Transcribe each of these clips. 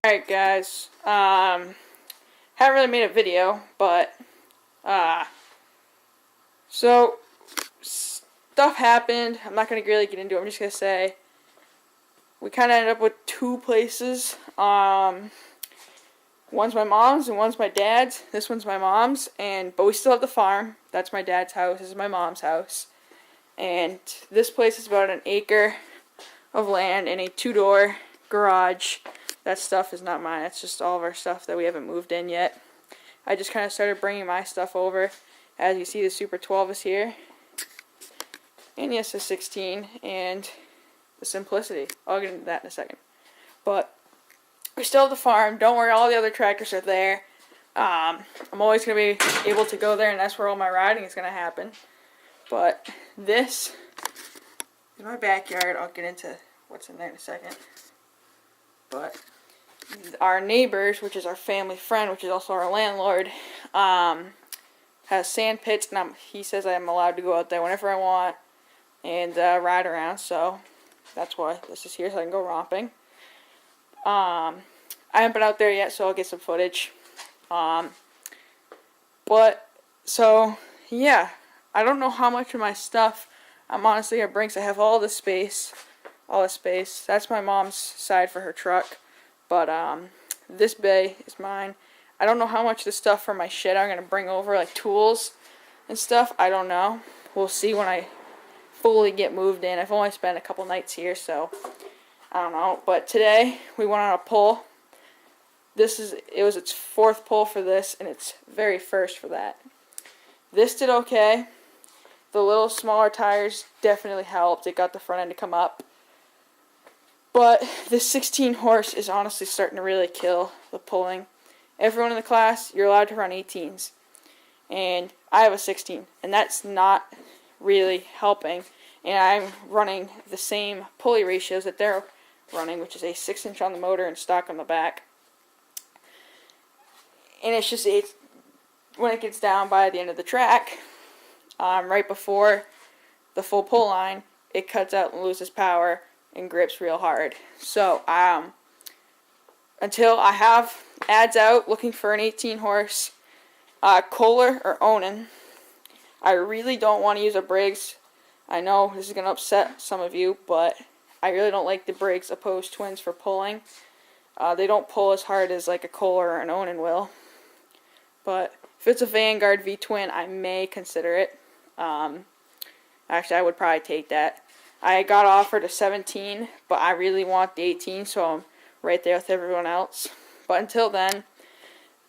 Alright guys, haven't really made a video, but, so, stuff happened. I'm not going to really get into it. I'm just going to say, we kind of ended up with two places. One's my mom's and one's my dad's. This one's my mom's, but we still have the farm. That's my dad's house. This is my mom's house. And this place is about an acre of land and a two-door garage. That stuff is not mine. It's just all of our stuff that we haven't moved in yet. I just kind of started bringing my stuff over. As you see, the Super 12 is here. And yes, the 16 and the Simplicity. I'll get into that in a second. But we still have the farm. Don't worry, all the other tractors are there. I'm always going to be able to go there, and that's where all my riding is going to happen. But this is my backyard. I'll get into what's in there in a second. But our neighbors, which is our family friend, which is also our landlord, has sand pits, and he says I'm allowed to go out there whenever I want and ride around. So that's why this is here, so I can go romping. I haven't been out there yet, so I'll get some footage. But so yeah, I don't know how much of my stuff I'm honestly gonna bring. So I have all this space. That's my mom's side for her truck. But this bay is mine. I don't know how much of the stuff from my shed I'm gonna bring over, like tools and stuff. I don't know. We'll see when I fully get moved in. I've only spent a couple nights here, so I don't know. But today we went on a pull. It was its fourth pull for this, and its very first for that. This did okay. The little smaller tires definitely helped. It got the front end to come up. But this 16 horse is honestly starting to really kill the pulling. Everyone in the class, you're allowed to run 18s. And I have a 16, and that's not really helping. And I'm running the same pulley ratios that they're running, which is a 6-inch on the motor and stock on the back. And it's when it gets down by the end of the track, right before the full pull line, it cuts out and loses power and grips real hard. So until I have ads out looking for an 18 horse Kohler or Onan, I really don't want to use a Briggs. I know this is going to upset some of you, but I really don't like the Briggs opposed twins for pulling. They don't pull as hard as like a Kohler or an Onan will. But if it's a Vanguard V-twin, I may consider it. Actually, I would probably take that. I got offered a 17, but I really want the 18, so I'm right there with everyone else. But until then,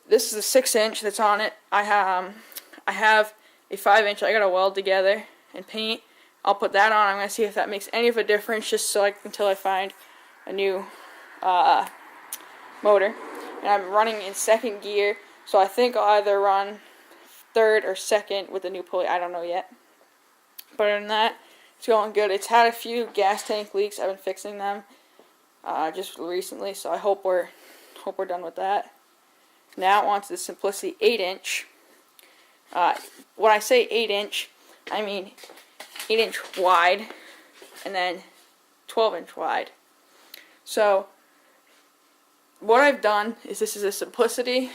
this is a 6-inch that's on it. I have a 5-inch I gotta weld together and paint. I'll put that on. I'm gonna see if that makes any of a difference, just so until I find a new motor. And I'm running in second gear, so I think I'll either run third or second with the new pulley. I don't know yet. But other than that, it's going good. It's had a few gas tank leaks. I've been fixing them just recently, so I hope we're done with that. Now on to the Simplicity 8-inch. When I say 8-inch, I mean 8-inch wide and then 12-inch wide. So what I've done is, this is a Simplicity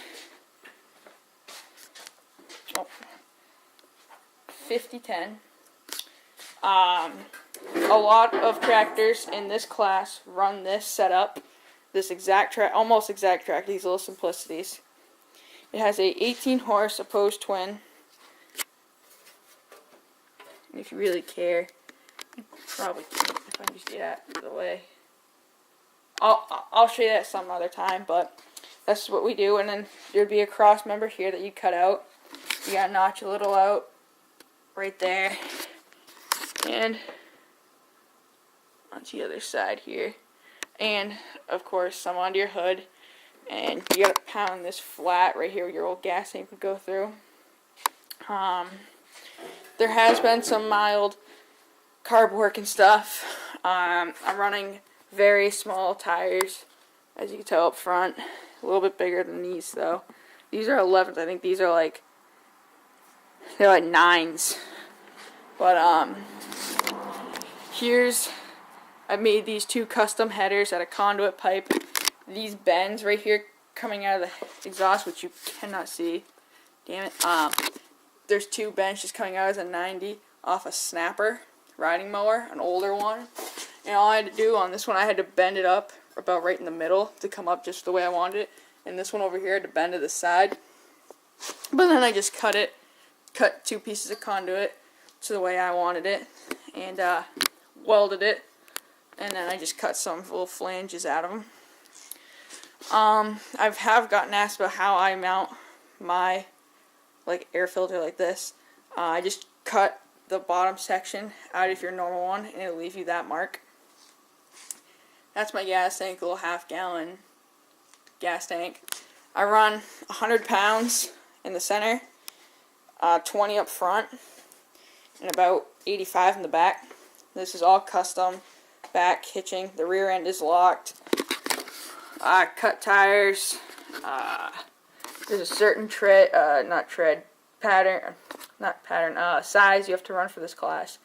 5010. A lot of tractors in this class run this setup, this almost exact track, these little Simplicities. It has a 18 horse opposed twin. And if you really care, you probably can if I just get out of the way. I'll show you that some other time, but that's what we do. And then there'd be a cross member here that you cut out. You gotta notch a little out right there. And onto the other side here. And of course some onto your hood. And you gotta pound this flat right here where your old gas tank would go through. There has been some mild carb work and stuff. I'm running very small tires, as you can tell up front. A little bit bigger than these though. These are 11s. I think these are they're like 9s. But here's I made these 2 custom headers out of conduit pipe. These bends right here coming out of the exhaust, which you cannot see. Damn it. There's 2 bends just coming out as a 90 off a Snapper riding mower, an older one. And all I had to do on this one, I had to bend it up about right in the middle to come up just the way I wanted it. And this one over here, I had to bend to the side. But then I just cut 2 pieces of conduit to the way I wanted it, and welded it, and then I just cut some little flanges out of them. I have gotten asked about how I mount my air filter like this. I just cut the bottom section out of your normal one, and it'll leave you that mark. That's my gas tank, a little half-gallon gas tank. I run 100 pounds in the center, 20 up front, and about 85 in the back. This is all custom back hitching. The rear end is locked. I cut tires. There's a certain size you have to run for this class,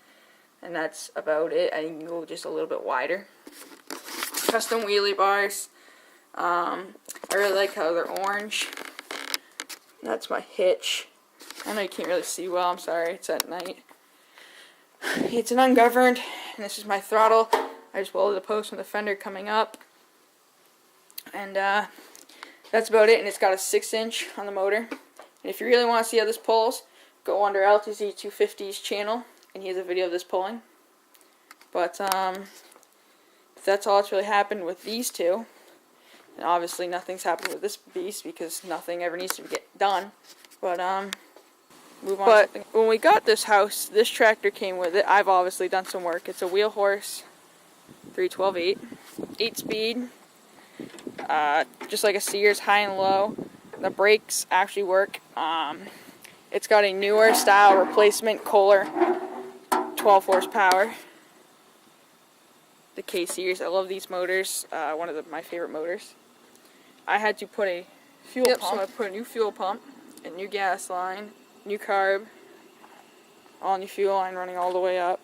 and that's about it. I can go just a little bit wider. Custom wheelie bars. I really like how they're orange. That's my hitch. I know you can't really see well, I'm sorry, it's at night. It's an ungoverned, and this is my throttle. I just welded a post from the fender coming up. And that's about it, and it's got a 6-inch on the motor. And if you really want to see how this pulls, go under LTZ250's channel, and he has a video of this pulling. But that's all that's really happened with these 2. And obviously nothing's happened with this beast because nothing ever needs to get done. But move on. But when we got this house, this tractor came with it. I've obviously done some work. It's a wheel horse 312/8, 8-speed, just like a Sears high and low. The brakes actually work. It's got a newer style replacement Kohler 12 horsepower. The K Series. I love these motors. One of my favorite motors. I had to put a fuel pump. So I put a new fuel pump, a new gas line, new carb, all new fuel line running all the way up.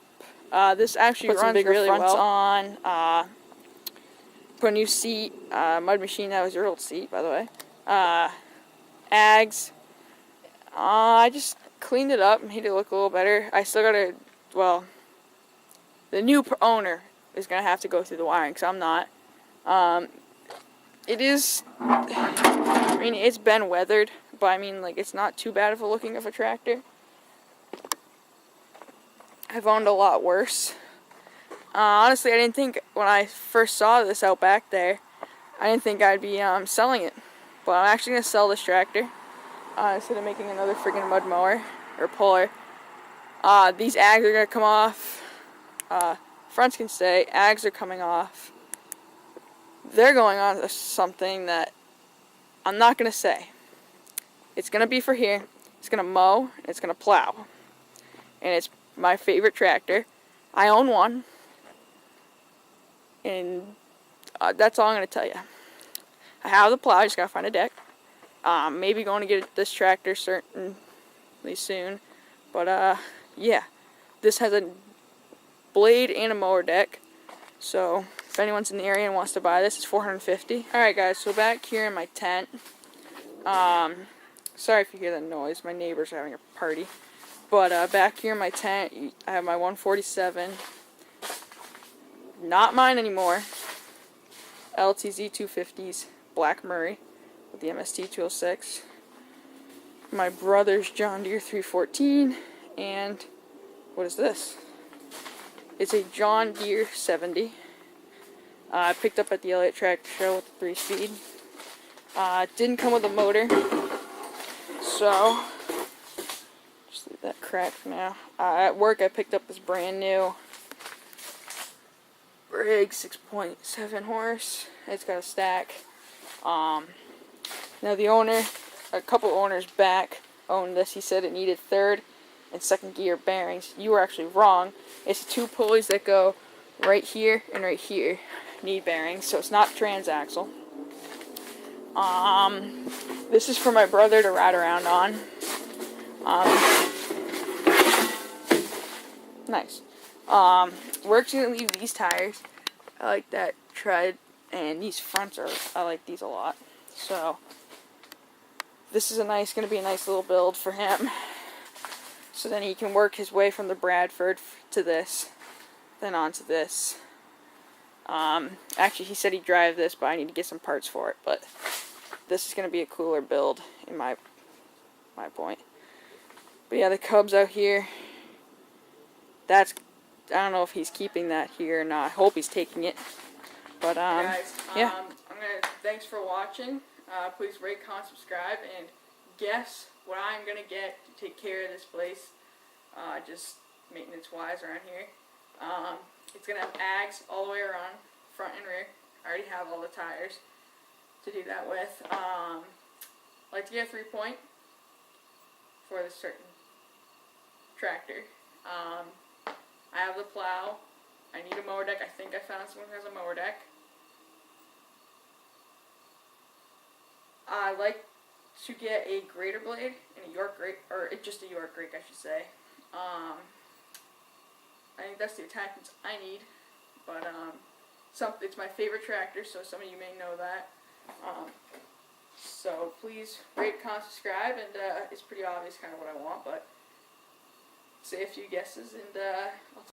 This actually runs really well. On. Put a new seat, Mud Machine. That was your old seat, by the way. Ags. I just cleaned it up, made it look a little better. I still gotta, the new owner is gonna have to go through the wiring, because I'm not. It is, I mean, it's been weathered, but I mean, it's not too bad of a looking of a tractor. I've owned a lot worse. Honestly, I didn't think, when I first saw this out back there, I didn't think I'd be selling it. But I'm actually going to sell this tractor, instead of making another friggin' mud mower, or puller. These ags are going to come off. Fronts can stay. Ags are coming off. They're going on to something that I'm not going to say. It's going to be for here. It's going to mow. And it's going to plow. And it's my favorite tractor. I own one. And that's all I'm going to tell you. I have the plow. I just got to find a deck. Maybe going to get this tractor certainly soon. But, yeah. This has a blade and a mower deck. So, if anyone's in the area and wants to buy this, it's $450. Alright guys, so back here in my tent. Sorry if you hear that noise. My neighbors are having a party. But back here in my tent, I have my 147. Not mine anymore. LTZ 250s, Black Murray, with the MST 206. My brother's John Deere 314. And, what is this? It's a John Deere 70. I picked up at the Elliott Tractor Show with the 3-speed. Didn't come with a motor, so just leave that crack for now. At work, I picked up this brand new Briggs 6.7 horse. It's got a stack. Now the owner, a couple owners back, owned this. He said it needed 3rd and 2nd gear bearings. You were actually wrong. It's 2 pulleys that go right here and right here need bearings, so it's not transaxle. This is for my brother to ride around on. Nice. We're actually gonna leave these tires I like that tread, and these fronts are, I like these a lot. So this is going to be a nice little build for him. So then he can work his way from the Bradford to this, then onto this. Actually, he said he'd drive this, but I need to get some parts for it. But this is going to be a cooler build, in my point. But yeah, the Cubs out here. I don't know if he's keeping that here or not. I hope he's taking it. But guys, yeah. Thanks for watching. Please rate, comment, subscribe, and guess what I'm gonna get to take care of this place. Just maintenance-wise around here. It's gonna have Ags all the way around, front and rear. I already have all the tires to do that with. I'd like to get a 3-point for this certain tractor. I have the plow. I need a mower deck. I think I found someone who has a mower deck. I like to get a grater blade and a York grate, or just a York rake, I should say. I think that's the attachments I need, but it's my favorite tractor, so some of you may know that. So please rate, comment, subscribe, and it's pretty obvious kind of what I want, but say a few guesses, and I'll